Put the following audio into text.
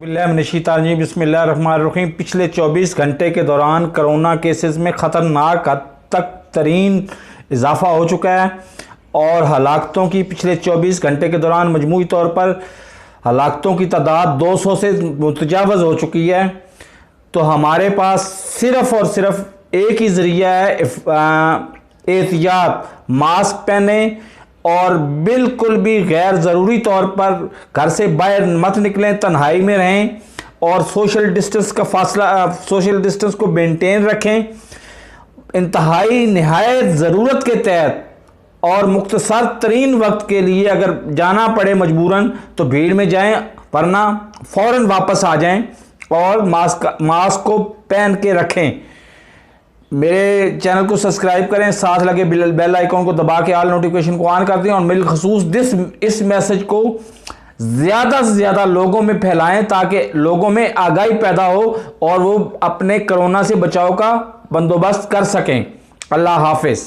बिस्मिल्लाहिर्रहमानिर्रहीम। पिछले 24 घंटे के दौरान कोरोना केसेस में ख़तरनाक हद तक तरीन इजाफा हो चुका है और हलाकतों की पिछले 24 घंटे के दौरान मजमूई तौर पर हलाकतों की तादाद 200 से मुतजावज़ हो चुकी है। तो हमारे पास सिर्फ़ और सिर्फ एक ही ज़रिया है, एहतियात, मास्क पहने और बिल्कुल भी गैर ज़रूरी तौर पर घर से बाहर मत निकलें, तन्हाई में रहें और सोशल डिस्टेंस को मेंटेन रखें। इंतहाई नहायत ज़रूरत के तहत और मुख्तसर तरीन वक्त के लिए अगर जाना पड़े मजबूरन तो भीड़ में जाएं, वरना फ़ौरन वापस आ जाएं और मास्क को पहन के रखें। मेरे चैनल को सब्सक्राइब करें, साथ लगे बेल आइकॉन को दबा के ऑल नोटिफिकेशन को ऑन कर दें और बिलखसूस इस मैसेज को ज़्यादा से ज़्यादा लोगों में फैलाएं ताकि लोगों में आगाही पैदा हो और वो अपने कोरोना से बचाव का बंदोबस्त कर सकें। अल्लाह हाफिज़।